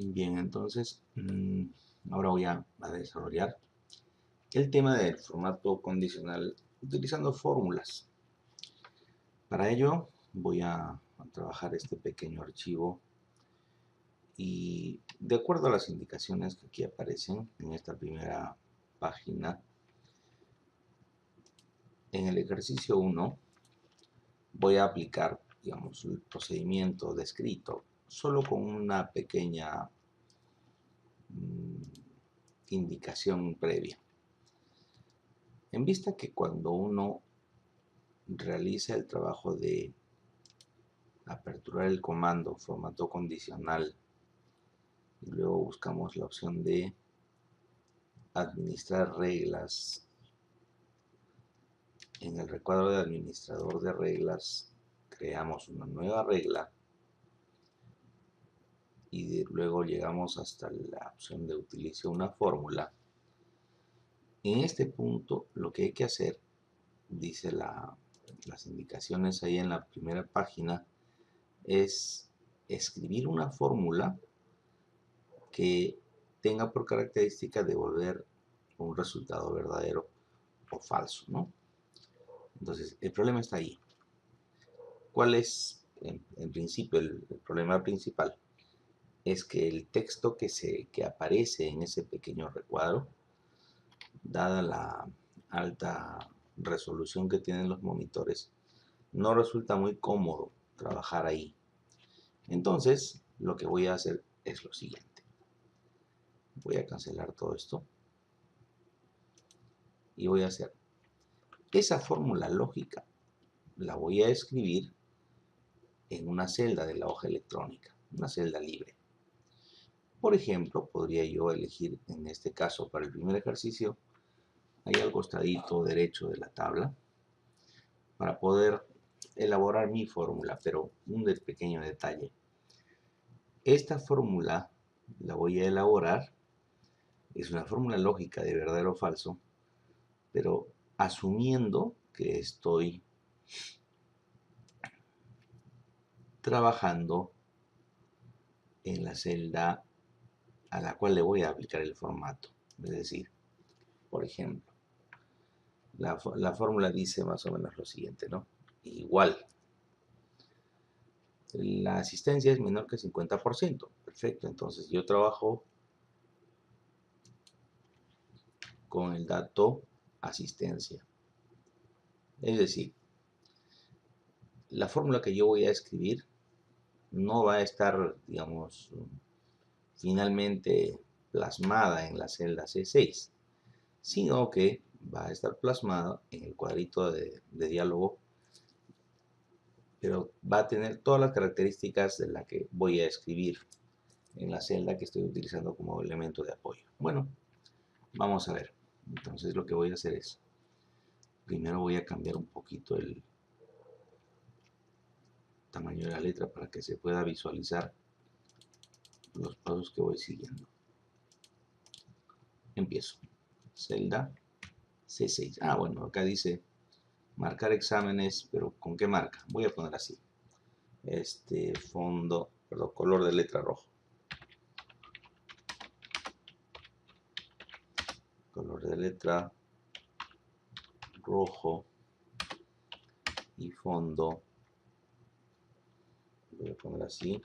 Bien, entonces ahora voy a desarrollar el tema del formato condicional utilizando fórmulas. Para ello voy a trabajar este pequeño archivo y de acuerdo a las indicaciones que aquí aparecen en esta primera página, en el ejercicio 1 voy a aplicar, digamos, el procedimiento descrito solo con una pequeña indicación previa. En vista que cuando uno realiza el trabajo de aperturar el comando formato condicional y luego buscamos la opción de administrar reglas, en el recuadro de administrador de reglas creamos una nueva regla y luego llegamos hasta la opción de utilice una fórmula. En este punto lo que hay que hacer, dice las indicaciones ahí en la primera página, es escribir una fórmula que tenga por característica devolver un resultado verdadero o falso, ¿no? Entonces, el problema está ahí. ¿Cuál es, en principio, el problema principal? Es que el texto que aparece en ese pequeño recuadro, dada la alta resolución que tienen los monitores, no resulta muy cómodo trabajar ahí. Entonces, lo que voy a hacer es lo siguiente. Voy a cancelar todo esto y voy a hacer esa fórmula lógica, la voy a escribir en una celda de la hoja electrónica, una celda libre. Por ejemplo, podría yo elegir, en este caso, para el primer ejercicio, ahí al costadito derecho de la tabla, para poder elaborar mi fórmula, pero un pequeño detalle. Esta fórmula la voy a elaborar, es una fórmula lógica de verdadero o falso, pero asumiendo que estoy trabajando en la celda a la cual le voy a aplicar el formato. Es decir, por ejemplo, la fórmula dice más o menos lo siguiente, ¿no? Igual, la asistencia es menor que el 50%. Perfecto, entonces yo trabajo con el dato asistencia. Es decir, la fórmula que yo voy a escribir no va a estar, digamos, finalmente plasmada en la celda C6, sino que va a estar plasmada en el cuadrito de diálogo, pero va a tener todas las características de la que voy a escribir en la celda que estoy utilizando como elemento de apoyo. Bueno, vamos a ver. Entonces lo que voy a hacer es, primero voy a cambiar un poquito el tamaño de la letra para que se pueda visualizar los pasos que voy siguiendo. Empiezo. Celda C6. Ah, bueno, acá dice marcar exámenes, pero ¿con qué marca? Voy a poner así. Fondo, perdón, color de letra rojo. Color de letra rojo y fondo. Voy a poner así.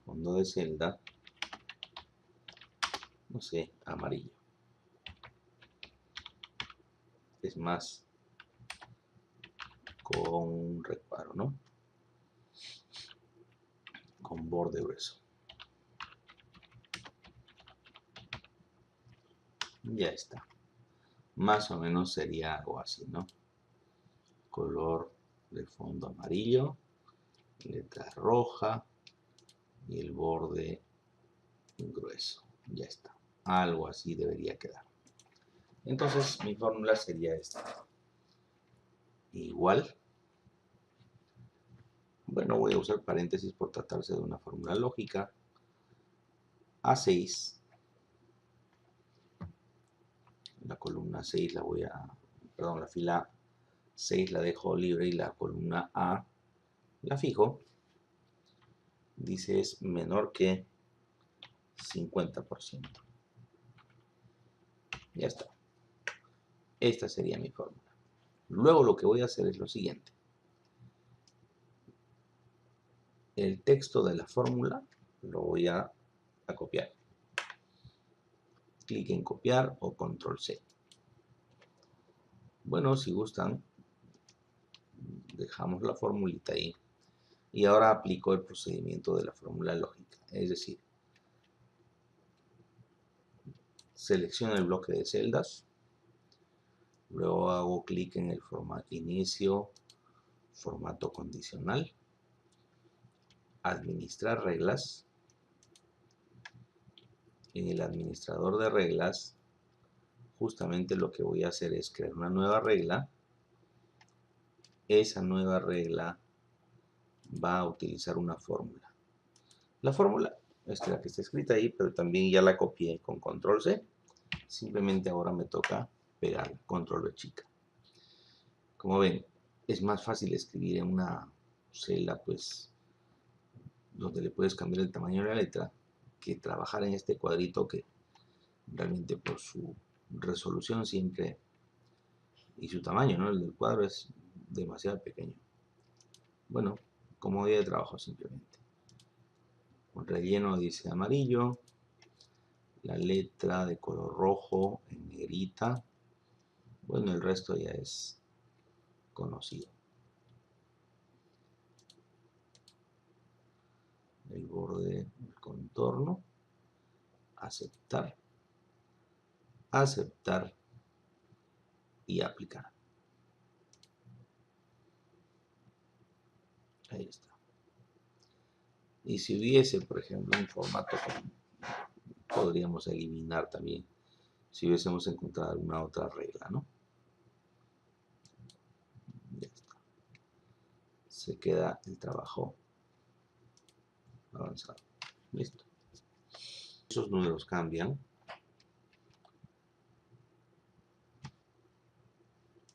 Fondo de celda. No sé, amarillo. Es más, con un recuadro, ¿no? Con borde grueso. Ya está. Más o menos sería algo así, ¿no? Color de fondo amarillo, letra roja y el borde grueso. Ya está. Algo así debería quedar. Entonces mi fórmula sería esta. Igual. Bueno, voy a usar paréntesis por tratarse de una fórmula lógica. A6. La columna 6 la voy a... Perdón, la fila 6 la dejo libre y la columna A la fijo. Dice es menor que 50%. Ya está. Esta sería mi fórmula. Luego lo que voy a hacer es lo siguiente. El texto de la fórmula lo voy a copiar. Clic en copiar o control C. Bueno, si gustan, dejamos la formulita ahí. Y ahora aplico el procedimiento de la fórmula lógica. Es decir, selecciono el bloque de celdas. Luego hago clic en el formato inicio, formato condicional. Administrar reglas. En el administrador de reglas, justamente lo que voy a hacer es crear una nueva regla. Esa nueva regla va a utilizar una fórmula. La fórmula es la que está escrita ahí, pero también ya la copié con control C. Simplemente ahora me toca pegar control V chica. Como ven, es más fácil escribir en una celda, pues, donde le puedes cambiar el tamaño de la letra, que trabajar en este cuadrito que realmente por su resolución siempre y su tamaño, ¿no? El del cuadro es demasiado pequeño. Bueno, comodidad de trabajo simplemente. Un relleno dice amarillo, la letra de color rojo en negrita. Bueno, el resto ya es conocido. El borde, el contorno, aceptar, aceptar y aplicar. Ahí está. Y si hubiese, por ejemplo, un formato, podríamos eliminar también si hubiésemos encontrado alguna otra regla, ¿no? Ya está. Se queda el trabajo avanzado. Listo. Esos números cambian.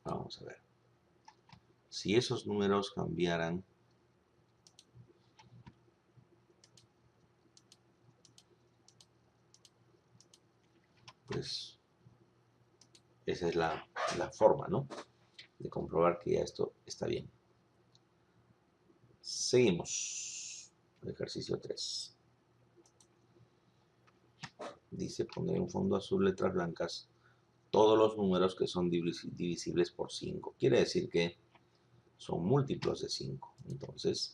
Vamos a ver. Si esos números cambiaran, pues esa es la forma, ¿no? De comprobar que ya esto está bien. Seguimos. El ejercicio 3. Dice poner en fondo azul, letras blancas, todos los números que son divisibles por 5. Quiere decir que son múltiplos de 5. Entonces,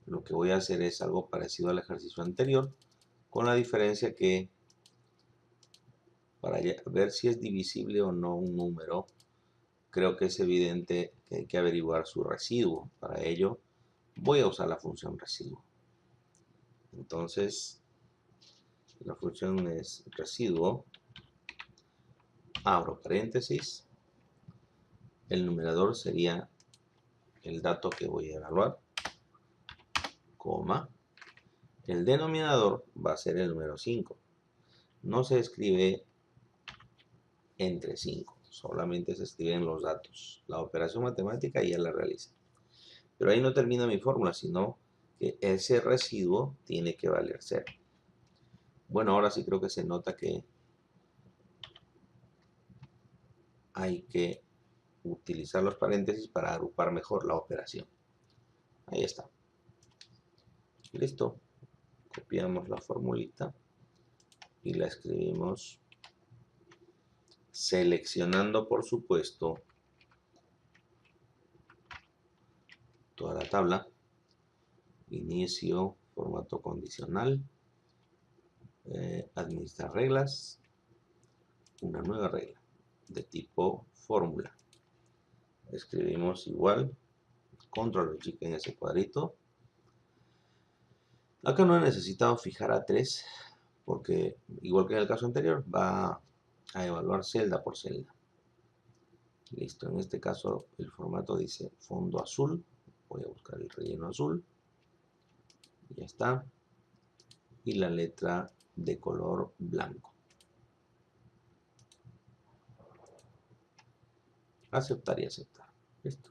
lo que voy a hacer es algo parecido al ejercicio anterior, con la diferencia que para ver si es divisible o no un número, creo que es evidente que hay que averiguar su residuo. Para ello, voy a usar la función residuo. Entonces, la función es residuo, abro paréntesis, el numerador sería el dato que voy a evaluar, coma, el denominador va a ser el número 5. No se escribe entre 5, solamente se escriben los datos. La operación matemática ya la realicé. Pero ahí no termina mi fórmula, sino que ese residuo tiene que valer 0. Bueno, ahora sí creo que se nota que hay que utilizar los paréntesis para agrupar mejor la operación. Ahí está. Listo. Copiamos la formulita y la escribimos seleccionando, por supuesto, toda la tabla. Inicio, formato condicional, administrar reglas, una nueva regla de tipo fórmula. Escribimos igual, control chica en ese cuadrito. Acá no he necesitado fijar a 3 porque, igual que en el caso anterior, va a evaluar celda por celda. Listo, en este caso el formato dice fondo azul. Voy a buscar el relleno azul. Ya está. Y la letra de color blanco. Aceptar y aceptar. Listo.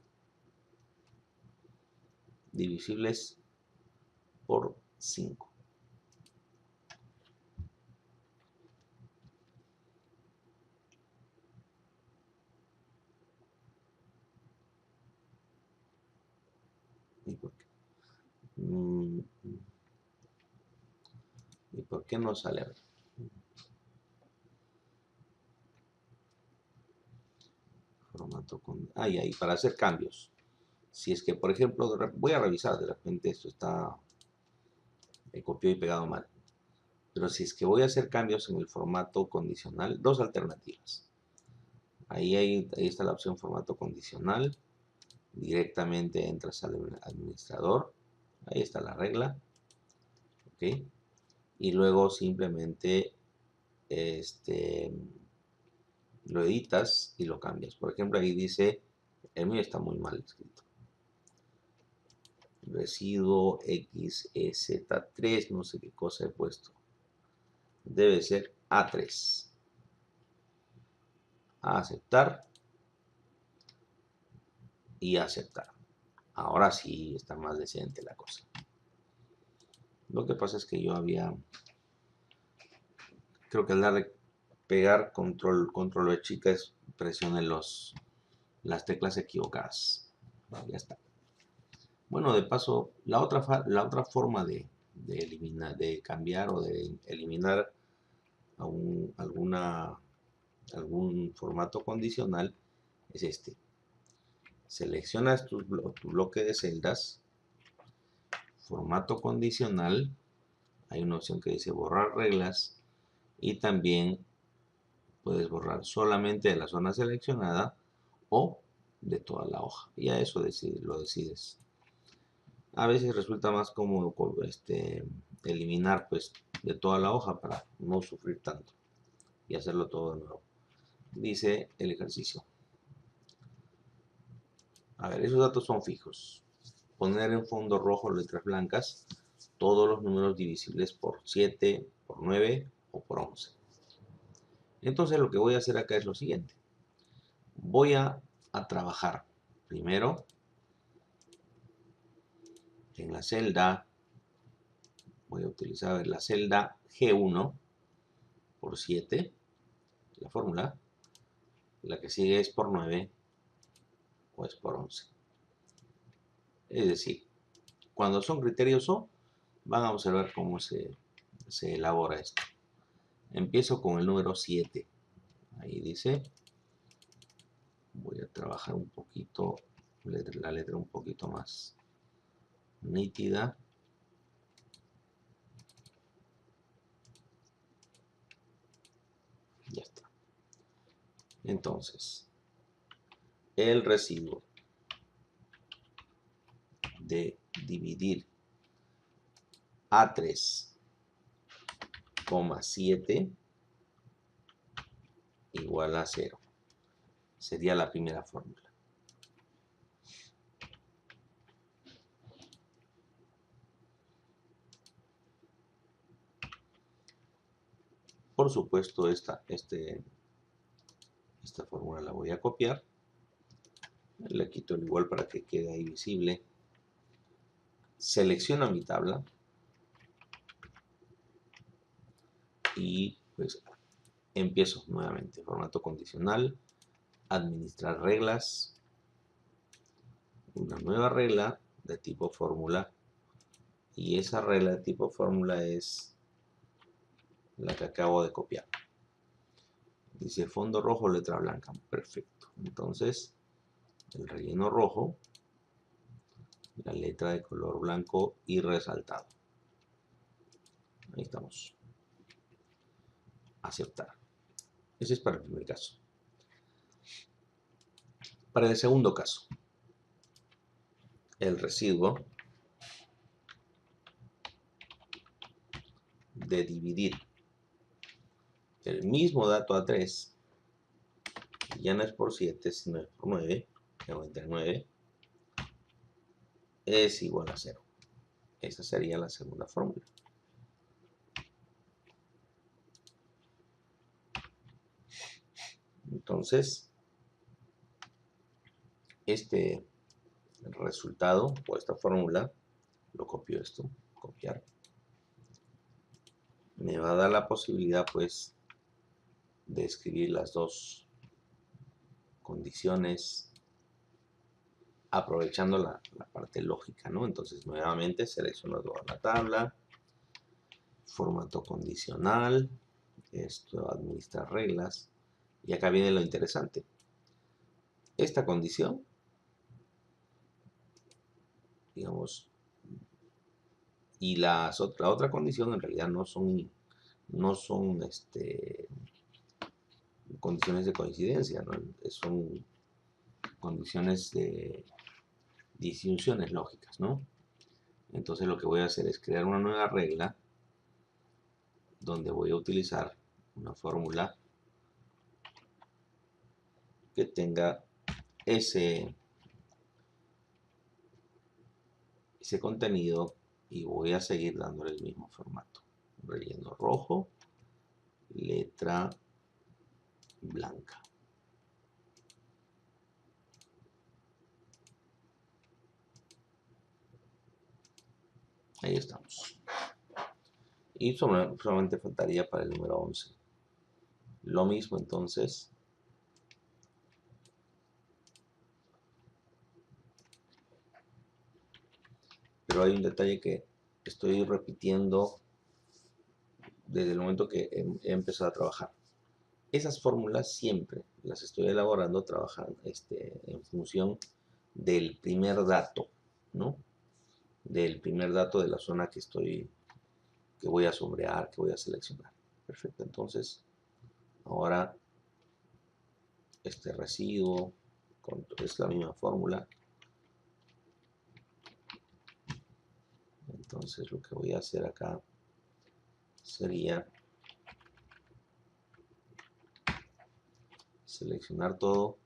Divisibles por 5. ¿Y por qué? ¿Y por qué no sale? Formato con... y ahí, para hacer cambios. Si es que, por ejemplo, voy a revisar, de repente esto está... Me copió y pegado mal. Pero si es que voy a hacer cambios en el formato condicional, dos alternativas. Ahí está la opción formato condicional. Directamente entras al administrador. Ahí está la regla. ¿Ok? Y luego simplemente lo editas y lo cambias. Por ejemplo, ahí dice, el mío está muy mal escrito. Residuo XZ3, no sé qué cosa he puesto. Debe ser A3. A aceptar y aceptar. Ahora sí está más decente la cosa. Lo que pasa es que yo creo que al darle pegar control V chicas, presioné las teclas equivocadas. Ya está. Bueno, de paso, la otra forma de eliminar, de cambiar o de eliminar algún formato condicional es este. Seleccionas tu bloque de celdas, formato condicional, hay una opción que dice borrar reglas y también puedes borrar solamente de la zona seleccionada o de toda la hoja. Y a eso lo decides. A veces resulta más cómodo eliminar pues de toda la hoja para no sufrir tanto y hacerlo todo de nuevo. Dice el ejercicio. A ver, esos datos son fijos. Poner en fondo rojo letras blancas todos los números divisibles por 7, por 9 o por 11. Entonces lo que voy a hacer acá es lo siguiente. Voy a trabajar primero en la celda, voy a utilizar la celda G1 por 7, la fórmula. La que sigue es por 9 o es por 11. Es decir, cuando son criterios O, van a observar cómo se elabora esto. Empiezo con el número 7. Ahí dice, voy a trabajar un poquito, la letra un poquito más nítida. Ya está. Entonces, el residuo de dividir A3,7 igual a 0. Sería la primera fórmula. Por supuesto, esta fórmula la voy a copiar. Le quito el igual para que quede ahí visible. Selecciono mi tabla. Y pues empiezo nuevamente. Formato condicional. Administrar reglas. Una nueva regla de tipo fórmula. Y esa regla de tipo fórmula es la que acabo de copiar. Dice fondo rojo, letra blanca. Perfecto. Entonces, el relleno rojo, la letra de color blanco y resaltado. Ahí estamos. Aceptar. Ese es para el primer caso. Para el segundo caso, el residuo de dividir el mismo dato a 3, ya no es por 7, sino es por 9, o entre 9, es igual a 0. Esa sería la segunda fórmula. Entonces, este resultado o esta fórmula, lo copio esto, copiar, me va a dar la posibilidad pues de escribir las dos condiciones aprovechando la parte lógica, ¿no? Entonces, nuevamente selecciono toda la tabla, formato condicional, esto administra reglas, y acá viene lo interesante. Esta condición, digamos, y la otra condición en realidad no son condiciones de coincidencia, ¿no? Son condiciones de disyunciones lógicas, ¿no? Entonces lo que voy a hacer es crear una nueva regla donde voy a utilizar una fórmula que tenga ese contenido y voy a seguir dándole el mismo formato. Relleno rojo, letra blanca. Ahí estamos. Y solamente faltaría para el número 11. Lo mismo entonces. Pero hay un detalle que estoy repitiendo desde el momento que he empezado a trabajar. Esas fórmulas siempre las estoy elaborando trabajando en función del primer dato, ¿no? Del primer dato de la zona que voy a sombrear, que voy a seleccionar. Perfecto, entonces ahora este residuo es la misma fórmula. Entonces lo que voy a hacer acá sería seleccionar todo,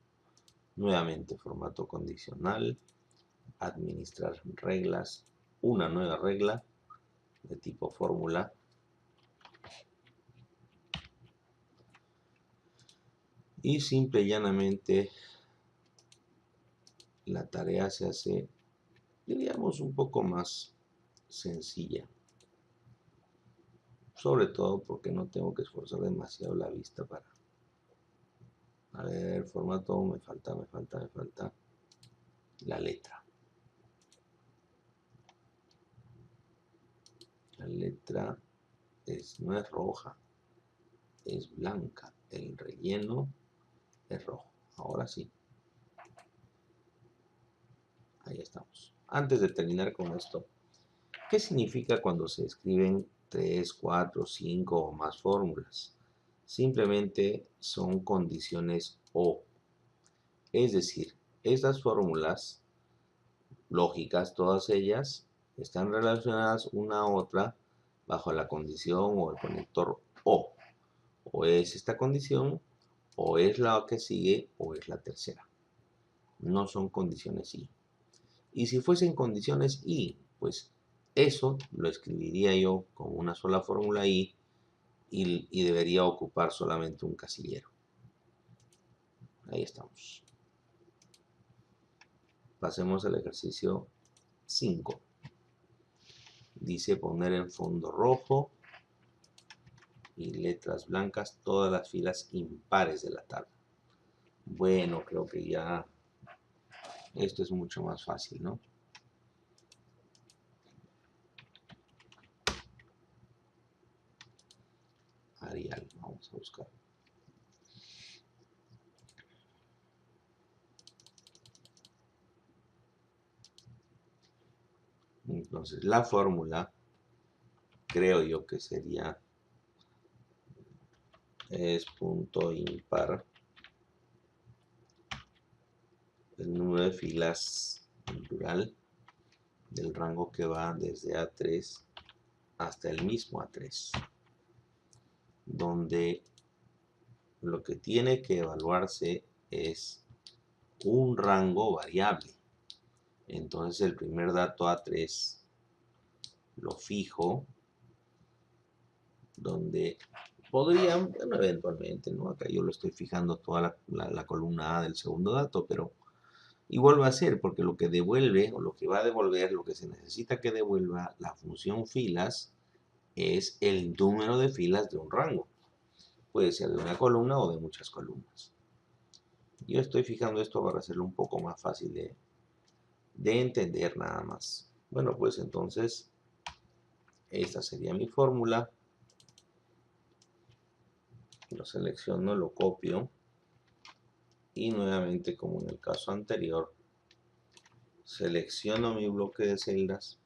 nuevamente formato condicional, administrar reglas, una nueva regla de tipo fórmula, y simple y llanamente la tarea se hace, diríamos, un poco más sencilla, sobre todo porque no tengo que esforzar demasiado la vista para, a ver, formato, me falta la letra. La letra no es roja, es blanca. El relleno es rojo. Ahora sí. Ahí estamos. Antes de terminar con esto, ¿qué significa cuando se escriben 3, 4, 5 o más fórmulas? Simplemente son condiciones o. Es decir, estas fórmulas lógicas, todas ellas, están relacionadas una a otra bajo la condición o el conector o. O es esta condición, o es la que sigue, o es la tercera. No son condiciones y. Y si fuesen condiciones y, pues eso lo escribiría yo como una sola fórmula y debería ocupar solamente un casillero. Ahí estamos. Pasemos al ejercicio 5. Dice poner en fondo rojo y letras blancas todas las filas impares de la tabla. Bueno, creo que ya esto es mucho más fácil, ¿no? Arial, vamos a buscar. Entonces, la fórmula, creo yo que sería, es punto impar el número de filas en plural del rango que va desde A3 hasta el mismo A3, donde lo que tiene que evaluarse es un rango variable. Entonces el primer dato A3 lo fijo donde podría, bueno, eventualmente, ¿no? Acá yo lo estoy fijando toda la columna A del segundo dato, pero igual va a ser porque lo que devuelve o lo que va a devolver, lo que se necesita que devuelva la función filas es el número de filas de un rango. Puede ser de una columna o de muchas columnas. Yo estoy fijando esto para hacerlo un poco más fácil de entender nada más. Bueno, pues entonces esta sería mi fórmula. Lo selecciono, lo copio y nuevamente, como en el caso anterior, selecciono mi bloque de celdas,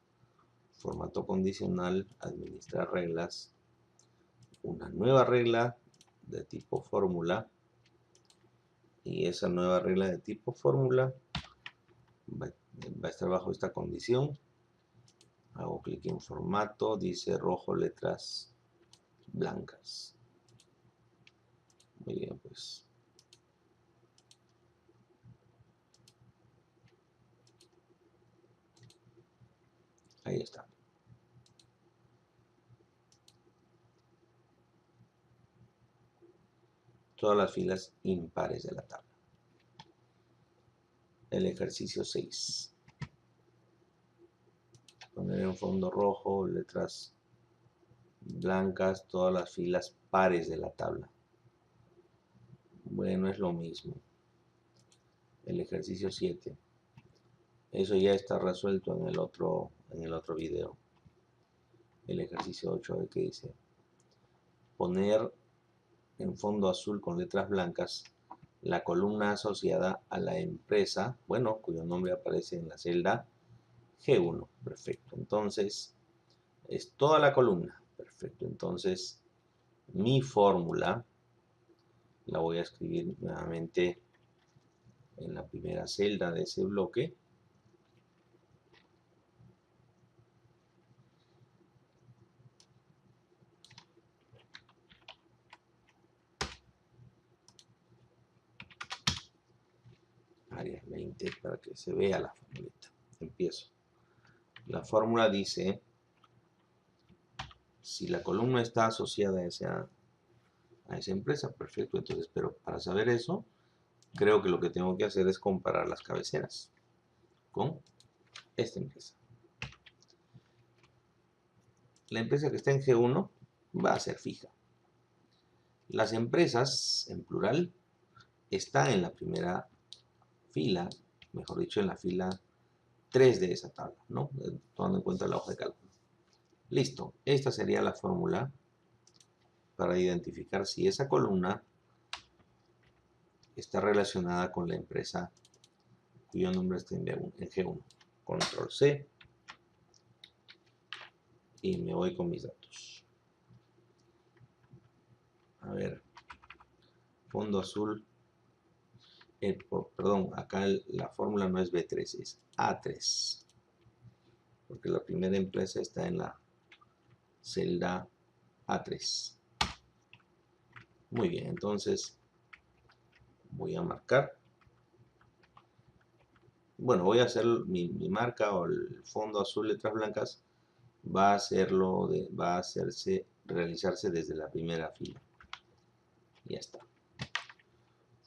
formato condicional, administrar reglas, una nueva regla de tipo fórmula, y esa nueva regla de tipo fórmula va a estar bajo esta condición. Hago clic en formato, dice rojo, letras blancas. Muy bien, pues. Ahí está. Todas las filas impares de la tabla. El ejercicio 6. Poner en fondo rojo, letras blancas, todas las filas pares de la tabla. Bueno, es lo mismo. El ejercicio 7. Eso ya está resuelto en el otro video. El ejercicio 8, a ver qué dice. Poner en fondo azul con letras blancas la columna asociada a la empresa, bueno, cuyo nombre aparece en la celda G1. Perfecto. Entonces, es toda la columna. Perfecto. Entonces, mi fórmula la voy a escribir nuevamente en la primera celda de ese bloque. Área 20 para que se vea la formulita. Empiezo. La fórmula dice, si la columna está asociada a esa empresa, perfecto. Entonces, pero para saber eso, creo que lo que tengo que hacer es comparar las cabeceras con esta empresa. La empresa que está en G1 va a ser fija. Las empresas, en plural, están en la primera fila, mejor dicho, en la fila 3 de esa tabla, ¿no? Tomando en cuenta la hoja de cálculo. Listo. Esta sería la fórmula para identificar si esa columna está relacionada con la empresa cuyo nombre está en G1. Control C. Y me voy con mis datos. A ver. Fondo azul. Perdón, acá la fórmula no es B3, es A3. Porque la primera empresa está en la celda A3. Muy bien, entonces voy a marcar. Bueno, voy a hacer mi marca o el fondo azul, letras blancas. Va a realizarse desde la primera fila. Ya está.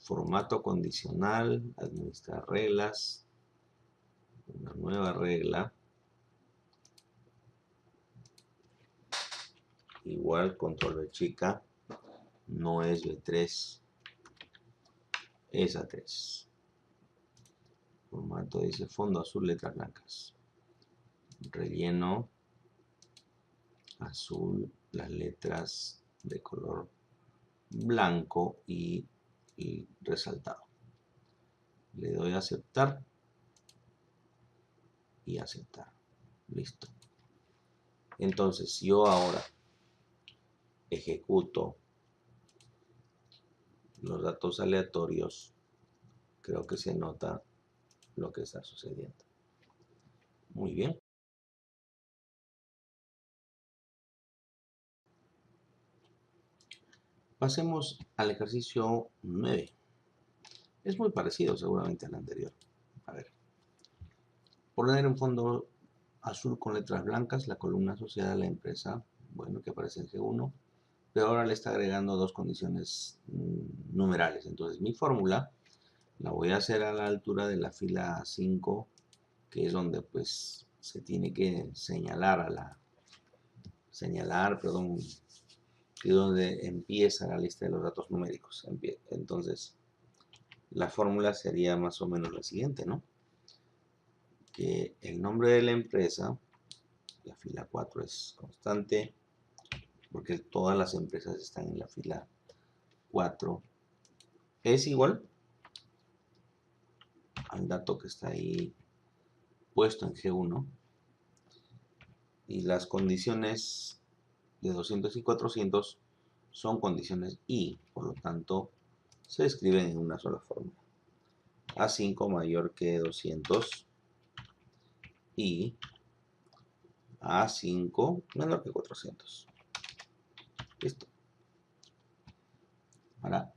Formato condicional, administrar reglas. Una nueva regla. Igual, control B chica. No es B3. Es A3. Formato dice fondo azul, letras blancas. Relleno azul, las letras de color blanco y resaltado. Le doy a aceptar y aceptar. Listo. Entonces, si yo ahora ejecuto los datos aleatorios, creo que se nota lo que está sucediendo. Muy bien. Pasemos al ejercicio 9. Es muy parecido seguramente al anterior. A ver. Poner en fondo azul con letras blancas la columna asociada a la empresa, bueno, que aparece en G1, pero ahora le está agregando dos condiciones numerales. Entonces mi fórmula la voy a hacer a la altura de la fila 5, que es donde pues se tiene que señalar perdón, y donde empieza la lista de los datos numéricos. Entonces la fórmula sería más o menos la siguiente, ¿no? que el nombre de la empresa, la fila 4 es constante, porque todas las empresas están en la fila 4, es igual al dato que está ahí puesto en G1, y las condiciones de 200 y 400 son condiciones y, por lo tanto, se escriben en una sola fórmula. A5 mayor que 200 y A5 menor que 400. Listo. Ahora,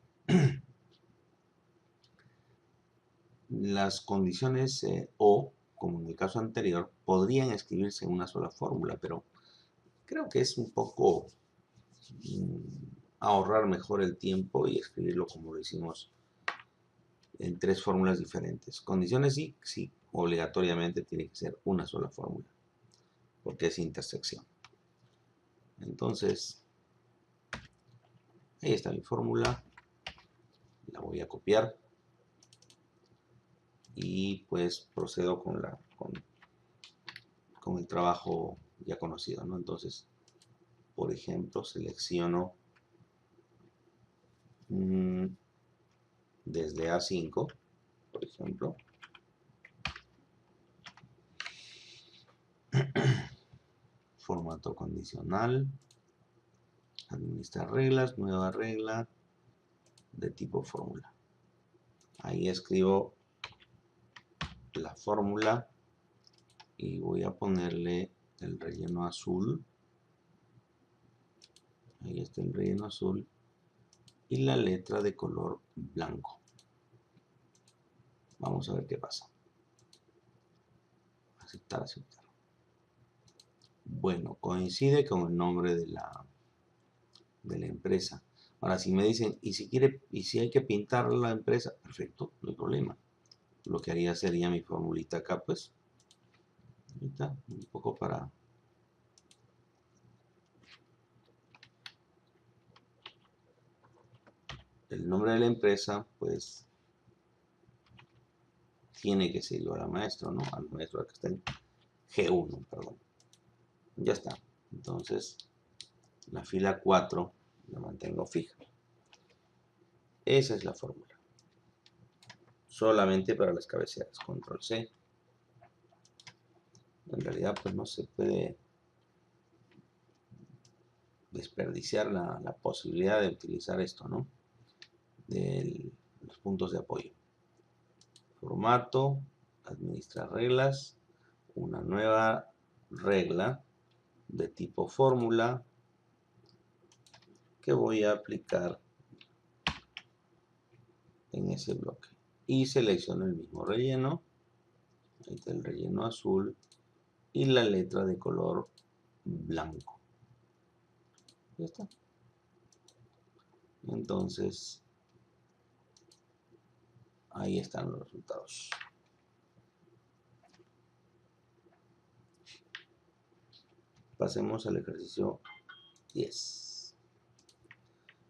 las condiciones O, como en el caso anterior, podrían escribirse en una sola fórmula, pero creo que es un poco ahorrar mejor el tiempo y escribirlo como lo hicimos en 3 fórmulas diferentes. Condiciones sí, obligatoriamente tiene que ser una sola fórmula, porque es intersección. Entonces, ahí está mi fórmula, la voy a copiar y pues procedo con el trabajo ya conocido, ¿no? Entonces, por ejemplo, selecciono desde A5, por ejemplo, formato condicional, administrar reglas, nueva regla de tipo fórmula. Ahí escribo la fórmula y voy a ponerle el relleno azul. Ahí está el relleno azul y la letra de color blanco. Vamos a ver qué pasa. Aceptar, aceptar. Bueno, coincide con el nombre de la empresa. Ahora, si me dicen, y si hay que pintar la empresa, perfecto, no hay problema. Lo que haría sería mi formulita acá, pues. Ahorita, un poco para el nombre de la empresa, pues tiene que ser igual al maestro, ¿no? Al maestro que está en G1, perdón. Ya está. Entonces, la fila 4 la mantengo fija. Esa es la fórmula. Solamente para las cabeceras. Control C. En realidad, pues no se puede desperdiciar la posibilidad de utilizar esto, ¿no? De los puntos de apoyo. Formato, administrar reglas, una nueva regla de tipo fórmula que voy a aplicar en ese bloque. Y selecciono el mismo relleno. Ahí está el relleno azul y la letra de color blanco. Ya está. Entonces, ahí están los resultados. Pasemos al ejercicio 10.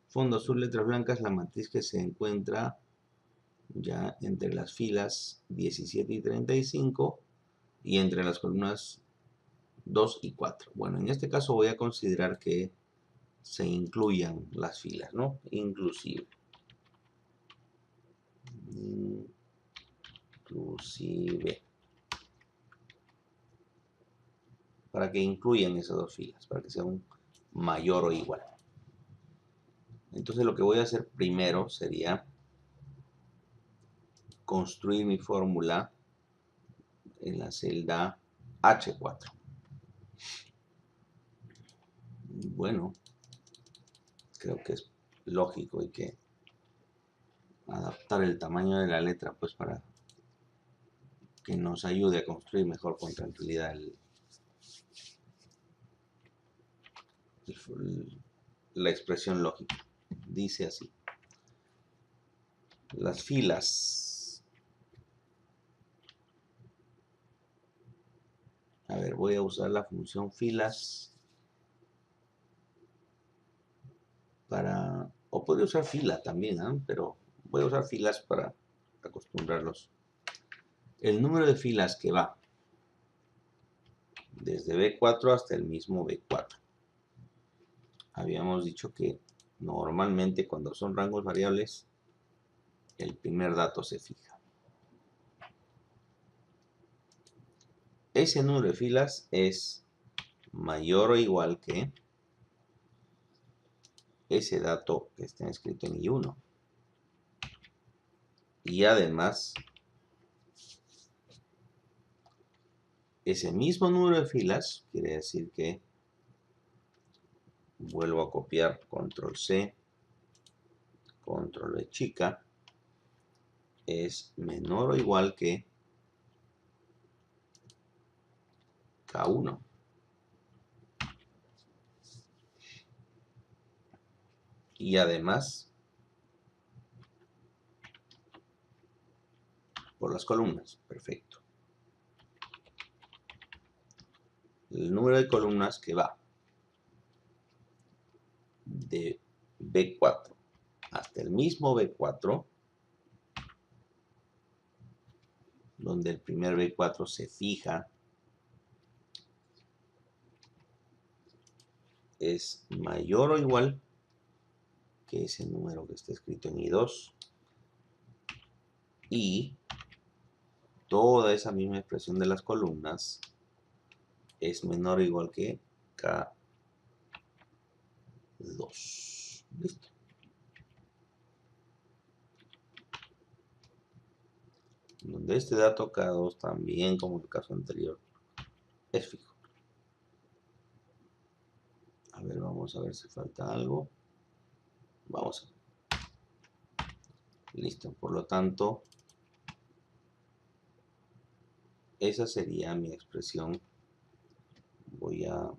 Fondo azul, letras blancas, la matriz que se encuentra ya entre las filas 17 y 35 y entre las columnas 2 y 4. Bueno, en este caso voy a considerar que se incluyan las filas, ¿no? Inclusive. Para que incluyan esas dos filas, para que sea un mayor o igual. Entonces lo que voy a hacer primero sería construir mi fórmula en la celda H4. Bueno, creo que es lógico, hay que adaptar el tamaño de la letra pues para que nos ayude a construir mejor con tranquilidad la expresión lógica. Dice así: las filas. A ver, voy a usar la función filas para, o puedo usar fila también, ¿eh? Pero voy a usar filas para acostumbrarlos. El número de filas que va desde B4 hasta el mismo B4. Habíamos dicho que normalmente cuando son rangos variables, el primer dato se fija. Ese número de filas es mayor o igual que ese dato que está escrito en I1. Y además, ese mismo número de filas quiere decir que vuelvo a copiar control C, control V chica, es menor o igual que K1. Y además, por las columnas, perfecto. El número de columnas que va de B4 hasta el mismo B4, donde el primer B4 se fija, es mayor o igual que ese número que está escrito en I2, y toda esa misma expresión de las columnas es menor o igual que K2. Listo. Donde este dato K2 también, como en el caso anterior, es fijo. A ver, vamos a ver si falta algo. Vamos a ver. Listo, por lo tanto, esa sería mi expresión. Voy a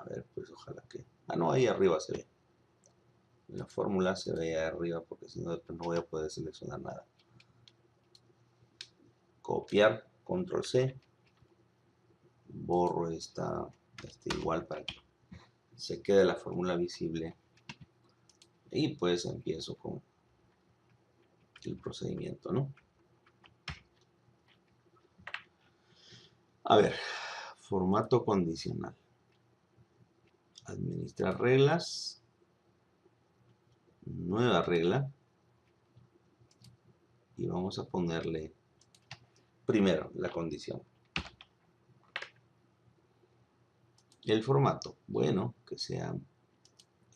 ver, pues ojalá que... Ah, no, ahí arriba se ve. La fórmula se ve ahí arriba porque si no, después no voy a poder seleccionar nada. Copiar, control C. Borro esta igual para que se quede la fórmula visible. Y pues empiezo con el procedimiento, ¿no? A ver, formato condicional. Administrar reglas. Nueva regla. Y vamos a ponerle primero la condición. El formato, bueno, que sea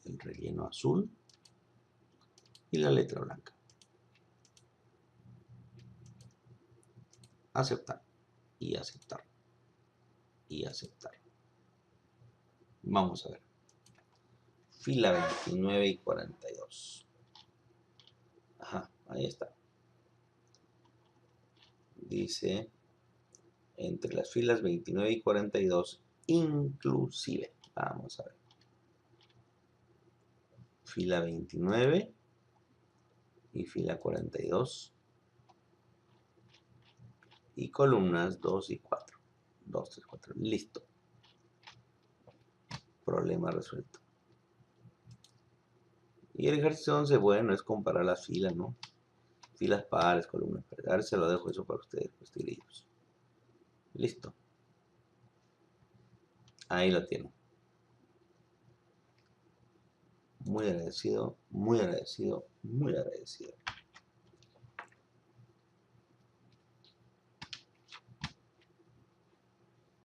el relleno azul y la letra blanca. Aceptar y aceptar y aceptar. Vamos a ver. Fila 29 y 42. Ajá, ahí está. Dice entre las filas 29 y 42 inclusive. Vamos a ver. Fila 29 y fila 42 y columnas 2 y 4. 2, 3, 4. Listo. Problema resuelto. Y el ejercicio 11, bueno, es comparar las filas, ¿no? Filas pares, columnas pares. A ver, se lo dejo eso para ustedes, los tigrillos. Listo. Ahí lo tienen. Muy agradecido, muy agradecido, muy agradecido.